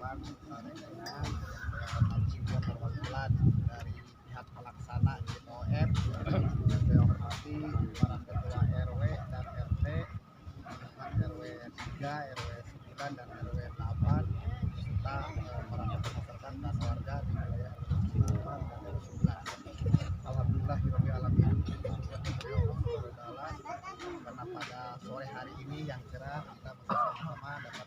datang adanya juga perwakilan dari pihak pelaksana JPOM. Saya hormati para ketua RW dan RT, RW 3, RW 9 dan RW 8 serta para masyarakat dan warga di wilayah RW 8 dan RW 9. Alhamdulillahirabbil alamin. Karena pada sore hari ini yang cerah kita bersama-sama dapat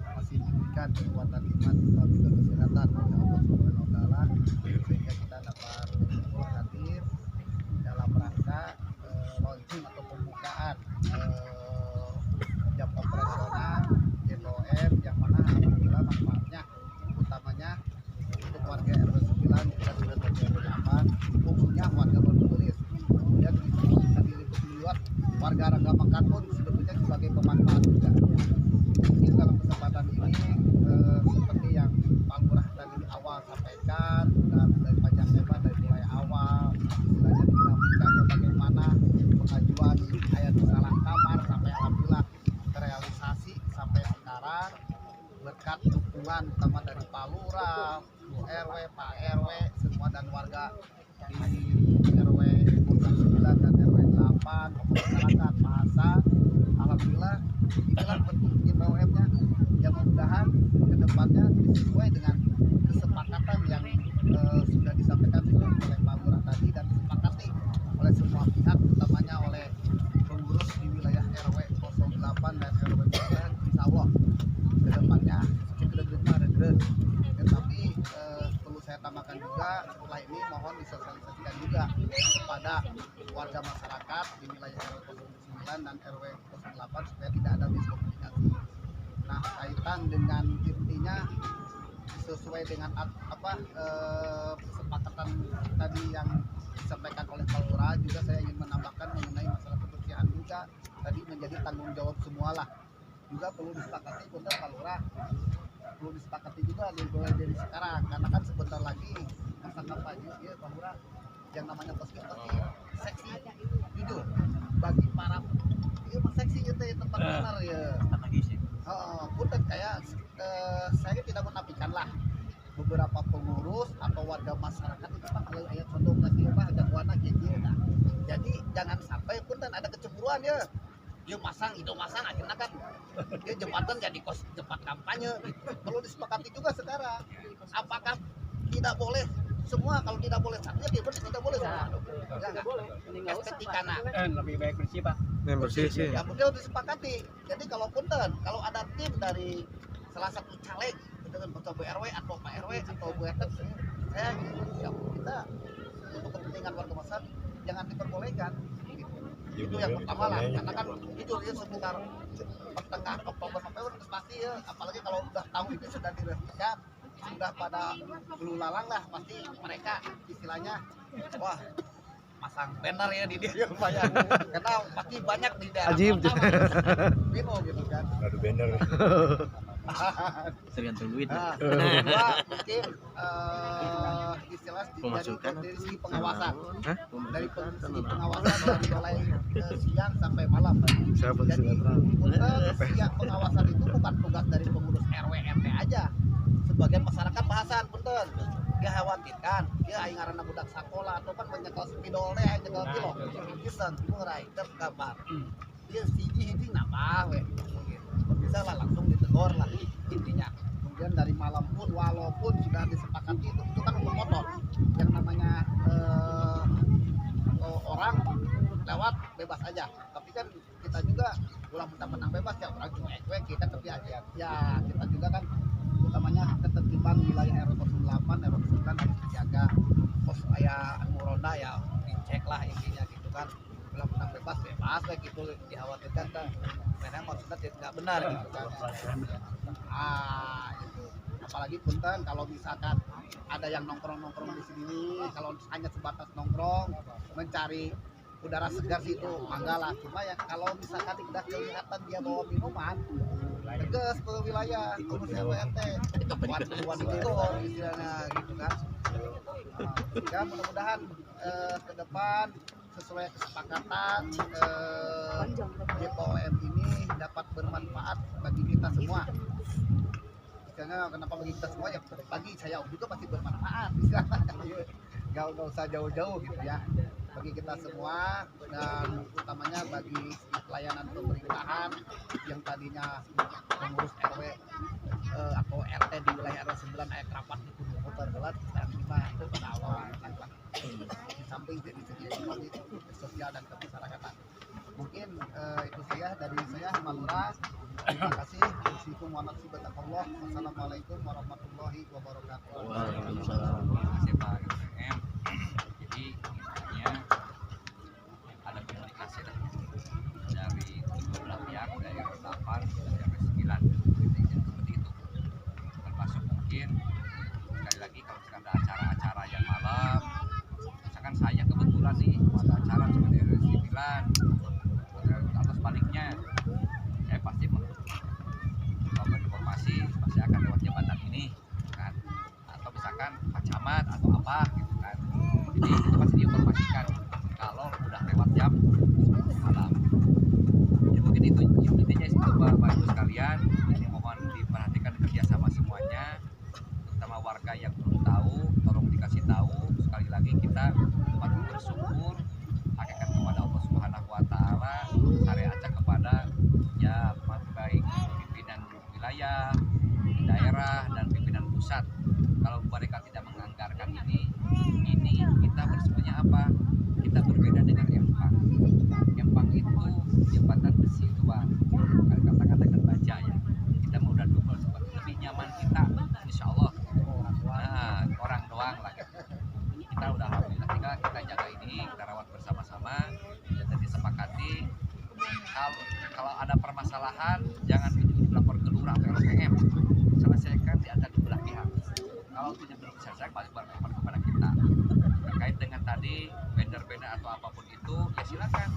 masih diberikan kekuatan iman dan juga kesehatan oleh Allah Subhanahu wa taala sehingga kita dapat berkumpul hadir dalam rangka launching atau pembukaan jam operasional JPOM yang mana alhamdulillah manfaatnya utamanya untuk warga RW 9 juga sudah RW 8 umumnya warga Bondoworis, kemudian bisa diliputi luas warga Ranggamakar pun sebetulnya sebagai pemanfaat juga. Mungkin dalam kesempatan ini seperti yang Pak Lurah tadi di awal sampaikan, dan dari panjang lebar dari mulai awal istilahnya dinamikanya bagaimana pengajuan ayat salah kamar sampai alhamdulillah terrealisasi sampai sekarang berkat dukungan teman dari Pak Lurah, Bu RW, Pak RW semua dan warga di RW 9 dan RW 8 masyarakat bahasa. Alhamdulillah inilah bentuk JPOM-nya yang mudah-mudahan kedepannya sesuai dengan kesepakatan yang sudah disampaikan oleh Pak Lurah tadi dan disepakati oleh semua pihak, utamanya oleh pengurus di wilayah RW 08 dan RW 9. Insya Allah kedepannya tetapi perlu saya tambahkan juga setelah ini mohon disosialisasikan juga kepada warga masyarakat di wilayah RW 09 dan RW 08 supaya tidak ada miskomunikasi. Nah, kaitan dengan intinya sesuai dengan kesepakatan tadi yang disampaikan oleh Pak Lurah, juga saya ingin menambahkan mengenai masalah kebersihan juga tadi menjadi tanggung jawab semualah. Juga perlu disepakati benar Pak Lurah, perlu disepakati juga mulai dari sekarang karena kan sebentar lagi masa kampanye ya Pak Lurah yang namanya pasti seksi jujur bagi para iya mas seksi itu tempat benar ya punten kayak saya tidak menafikan lah beberapa pengurus atau warga masyarakat itu kan kalau ayat condong kasih mah jangkauannya gitu nah. Jadi jangan sampai punten ada kecemburuan ya dia masang itu masang akhirnya kan dia jembatan jadi kos tempat kampanye gitu. Perlu disepakati juga sekarang apakah tidak boleh semua, kalau tidak boleh satunya dia bersih tidak boleh semua ya nggak boleh estetika lebih baik bersih Pak bersih sih ya mungkin disepakati. Jadi kalau punten kalau ada tim dari salah satu caleg dengan ketua RW atau Pak RW atau Bu RT saya ya kita untuk kepentingan warga masyarakat jangan diperbolehkan itu yang pertama lah karena kan itu dia sekitar pertengahan Oktober November pasti ya apalagi kalau udah tahu itu sudah diresmikan sudah pada bulu lalang lah pasti mereka istilahnya wah masang banner ya di dia lumayan karena pasti banyak di daerah Ajib Bino gitu kan ada banner tergantung duit nah kedua mungkin istilah pemasukan dari segi pengawasan dari segi pengawasan dari mulai siang sampai malam jadi siang pengawasan itu bukan tugas dari pengurus RW RT aja sebagian masyarakat bahasan punten dia khawatirkan dia aing ngaranna budak sakola atau kan menyekel spidol teh nyekel kilo pisan murai teu kabar dia hiji nambah we bisa lah langsung ditegur lah intinya. Kemudian dari malam pun walaupun sudah disepakati itu kan untuk motor yang namanya orang lewat bebas aja tapi kan kita juga ulah menang bebas ya orang cuek kita kebiasaan ya kita juga kan utamanya ketertiban wilayah RW 08 RW 9 harus dijaga pos aya anu ronda ya dicek lah intinya gitu kan ulah menang bebas kayak gitu dikhawatirkan kan karena maksudnya tidak benar gitu kan itu apalagi punten kalau misalkan ada yang nongkrong di sini kalau hanya sebatas nongkrong mencari udara segar sih itu mangga lah cuma ya kalau misalkan tidak kelihatan dia bawa minuman tegas ke wilayah pengurus RT waduh istilahnya gitu kan ya mudah-mudahan ke depan sesuai kesepakatan JPOM ini dapat bermanfaat bagi kita semua Misalnya kenapa bagi kita semua ya bagi saya juga pasti bermanfaat. Nggak usah jauh-jauh gitu ya. Bagi kita semua dan utamanya bagi pelayanan pemerintahan yang tadinya pengurus RW atau RT di wilayah RW 9 ayat rapat itu bergelat dan kita itu pada awal di samping dari segi ekonomi, sosial dan kemasyarakatan. Mungkin itu saja dari saya Malura. Terima kasih. Wassalamualaikum warahmatullahi wabarakatuh. Waalaikumsalam. Terima kasih Pak GPM. Jadi intinya ada komunikasi dari kedua belah pihak, dari RW 8 dan RW 9 seperti itu. Termasuk mungkin sekali lagi kalau misalkan ada acara-acara yang malam, misalkan saya kebetulan nih ada acara seperti RW 9 atau sebaliknya, saya pasti melakukan informasi pasti akan lewat jabatan ini kan, atau misalkan Pak Camat atau apa gitu kan. Jadi itu pasti diinformasikan kalau udah lewat jam malam. Ya mungkin itu intinya Bapak Ibu sekalian, ini mohon diperhatikan kerjasama semuanya, terutama warga yang belum tahu tolong dikasih tahu. Sekali lagi kita patut bersyukur hakikat kepada Allah Subhanahu wa taala, syariatnya kepada ya baik pimpinan wilayah, daerah dan pimpinan pusat. Kalau mereka tidak menganggarkan ini kita bersebutnya apa? Kita berbeda dengan empang. Empang itu jembatan besi dua, katakan dengan baja ya. Kita mau udah double, lebih nyaman kita, insya Allah. Nah, orang doang lah. Kita udah alhamdulillah, tinggal kita jaga ini, kita rawat bersama-sama dan disepakati. Kalau ada permasalahan jangan ujung-ujung lapor ke lurah atau LPM, selesaikan di antara dua belah pihak. Kalau tidak belum selesai balik berlapor kepada kita terkait dengan tadi vendor-vendor atau apapun itu, ya silakan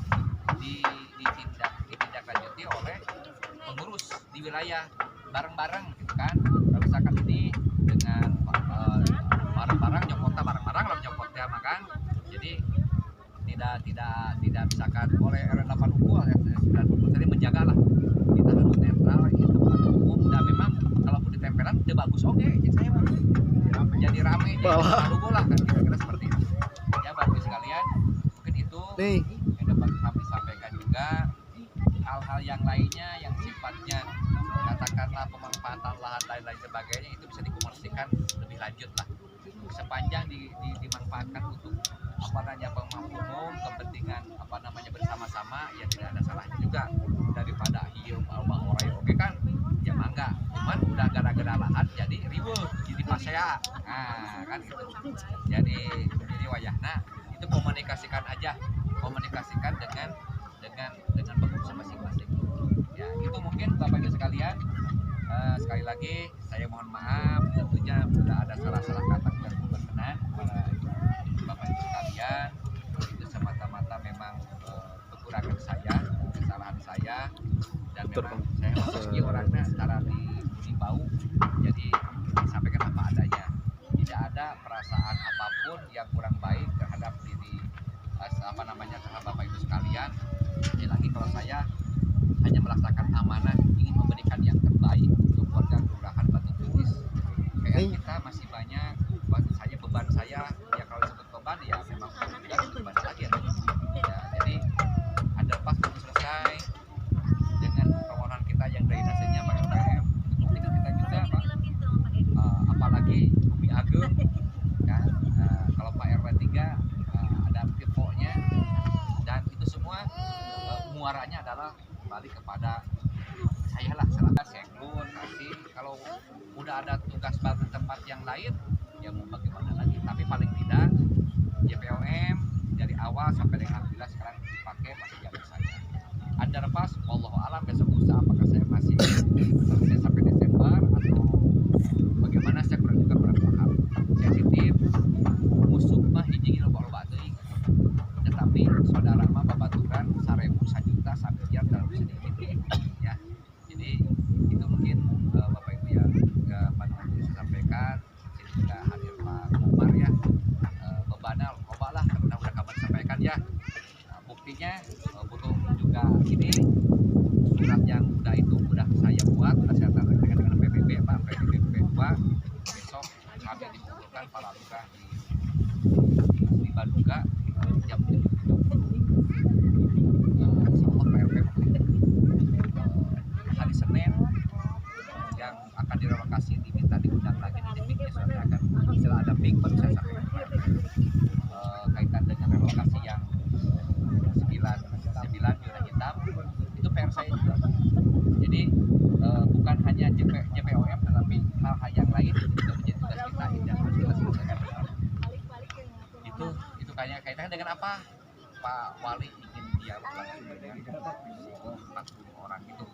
ditindaklanjuti oleh pengurus di wilayah bareng-bareng gitu kan. Kalau misalkan ini dengan bareng-bareng nyokotnya bareng-bareng lah nyokotnya makan, jadi tidak misalkan oleh RW 8 unggul ya 9 jadi menjagalah kita harus netral itu tempat umum. Dan memang kalaupun ditempelan udah bagus jadi saya menjadi rame jadi unggul lah kan, kira-kira seperti itu ya. Bagus sekalian, mungkin itu yang dapat kami sampaikan. Juga hal-hal yang lainnya yang sifatnya katakanlah pemanfaatan lahan lain sebagainya itu bisa dikomunikasikan lebih lanjut lah, sepanjang dimanfaatkan untuk pemangku umum, kepentingan bersama-sama, ya tidak ada salahnya juga. Daripada hiu bang orai oke kan ya mangga, cuman udah gara-gara lahan jadi riweuh jadi pasea kan gitu. Jadi wayahna itu komunikasikan dengan pengurus masing-masing ya. Itu mungkin Bapak Ibu sekalian. Sekali lagi saya mohon maaf tentunya sudah ada salah-salah kata dan berkenan kepada Bapak Ibu sekalian. Itu semata-mata memang kekurangan saya, kesalahan saya, dan memang saya meski orangnya secara di bau, jadi disampaikan apa adanya. Tidak ada perasaan apapun yang kurang baik terhadap diri terhadap Bapak Ibu sekalian. Jadi lagi kalau saya hanya melaksanakan amanah, ingin memberikan yang terbaik untuk warga kelurahan Batu Tulis. Kita masih banyak, beban saya ya, kalau disebut beban ya memang tidak beban saja ya. Jadi underpass belum selesai dengan permohonan kita yang drainasenya Pak LPM, buktikan kita juga Pak, apalagi Bumi Ageng kan, kalau Pak RW 3 ada tiponya, dan itu semua muaranya adalah kembali kepada saya lah, selalu sekun kasih. Kalau udah ada tugas baru di tempat yang lain ya mau bagaimana lagi, tapi paling tidak JPOM dari awal sampai dengan alhamdulillah sekarang dipakai masih jalan saja. Underpass wallahu alam besok usaha apakah saya masih selesai sampai Desember atau bagaimana, saya kurang paham. Saya titip musuh mah hiji loba-loba teuing, tetapi saudara mah babaturan 1000 1 juta sampai dalam sedikit ya. Jadi itu mungkin Bapak Ibu yang bisa sampaikan. Sini juga hadir Pak Umar ya, bebanal loba lah karena udah kabar sampaikan ya. Buktinya butuh juga ini surat yang udah saya buat, udah saya tanda tangan dengan PBB Pak kedua besok kami dikumpulkan para lurah di Baduga jam 7. Insyaallah PRP hari Senin yang akan direlokasi diminta diundang lagi di piknya sudah akan setelah ada pik baru saya sampaikan kaitan dengan relokasi yang 9 zona hitam itu PR saya juga. Jadi bukan hanya JPOM tetapi hal-hal yang lain juga menjadi tugas kita yang harus kita selesaikan bersama. Itu kayaknya kaitannya dengan apa? Pak Wali ingin dialog langsung dengan 40 orang itu.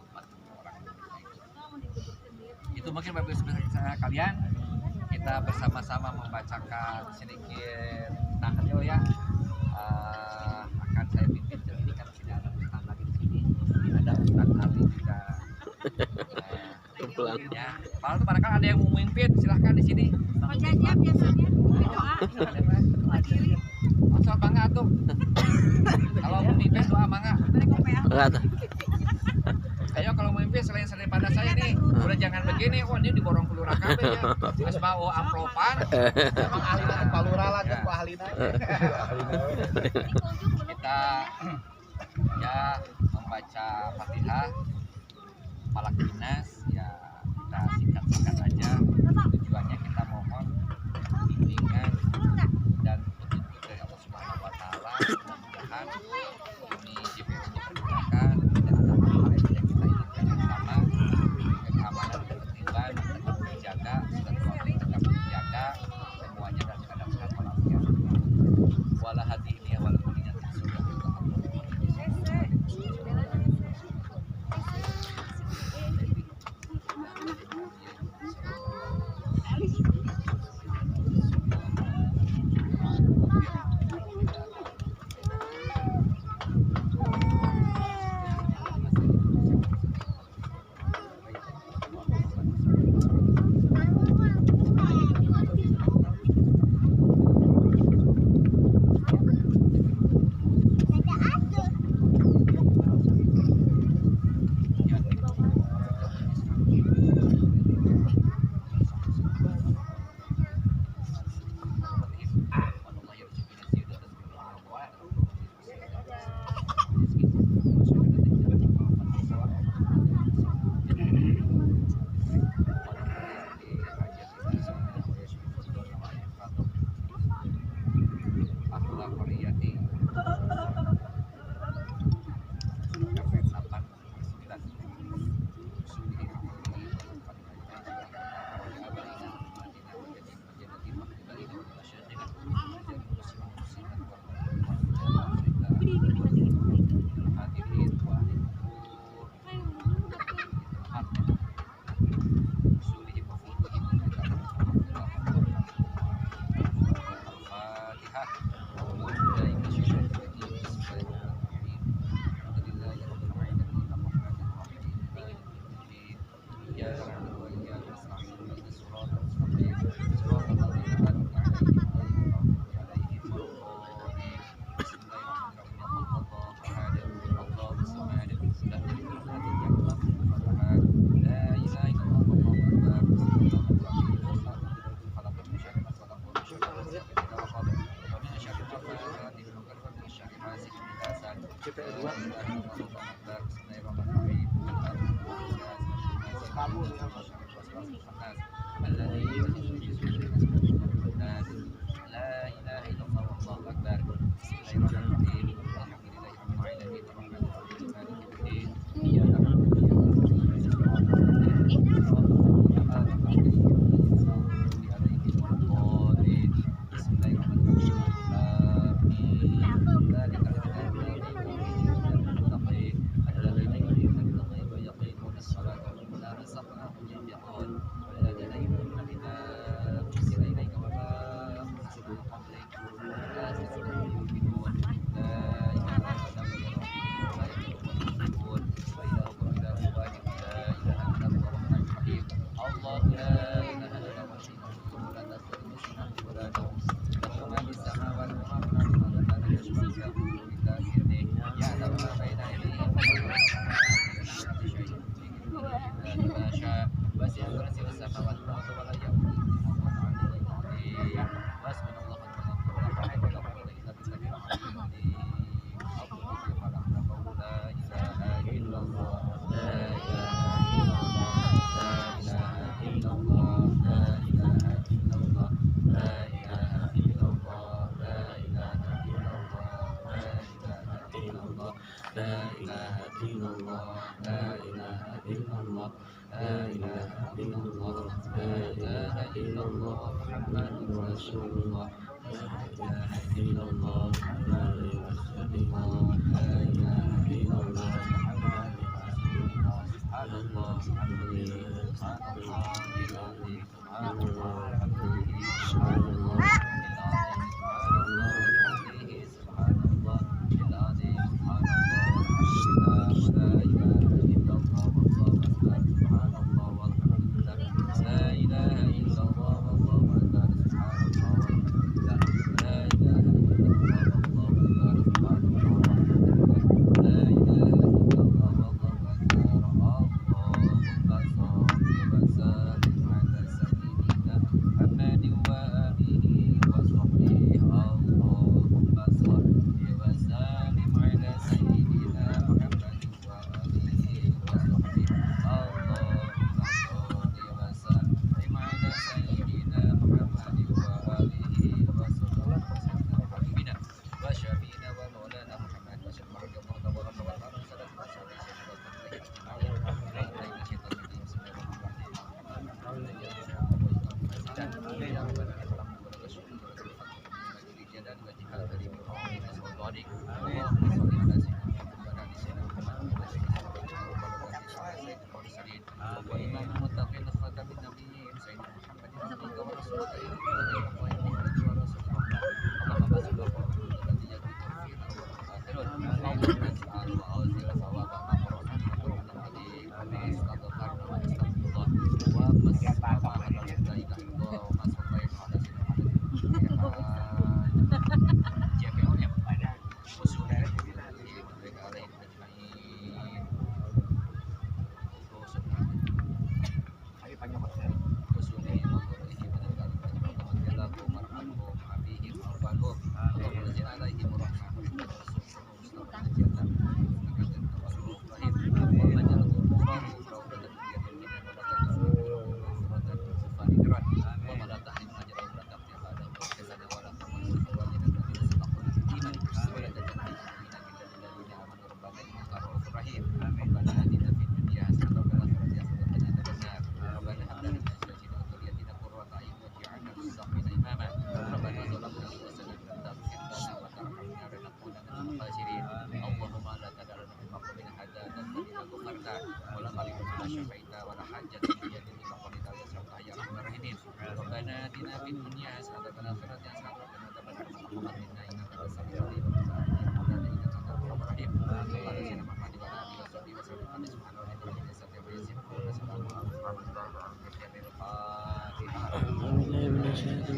Itu mungkin Bapak Ibu kalian, kita bersama-sama membacakan sedikit tahlil ya. Akan saya pimpin ini kan tidak ada Ustaz lagi di sini. Ada Ustaz Ali juga. Ya, kalau itu barangkali ada yang mau memimpin, silahkan di sini. Pak Jajab biasanya doa. Masuk bangga tuh. Kalau memimpin doa mangga. Ayo kalau memimpin selain daripada saya nih, udah jangan begini. Oh ini diborong ke lurah kabeh ya. Geus mau amplopan. Emang ahlina teh palura lah jeung Pak ahlina. Kita ya membaca Fatihah, Falaq Nas ya kita singkat-singkat aja. Tujuannya kita mohon bimbingan dan petunjuk dari Allah Subhanahu wa taala. Mudah-mudahan ini JPS dipergunakan tidak ada hal yang kita inginkan bersama. Keamanan dan ketertiban tetap dijaga, silaturahmi tetap dijaga, semuanya dalam keadaan sehat walafiat. Wala hadihi wala kullinya illallah Muhammadur Rasulullah la ilaha illallah la ilaha illallah la ilaha illallah Subhanallah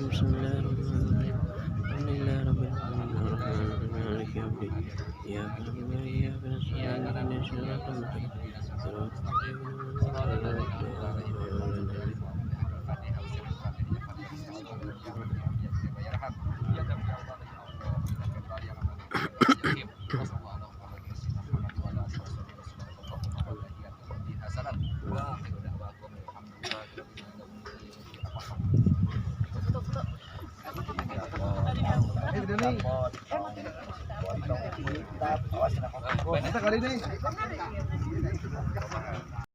Bismillahirrahmanirrahim. Alhamdulillahirabbil alamin arrahmanirrahim maliki yaumiddin. Iyyaka na'budu wa iyyaka nasta'in ihdinas siratal mustaqim siratal ladzina an'amta 'alaihim. Kita kali ini.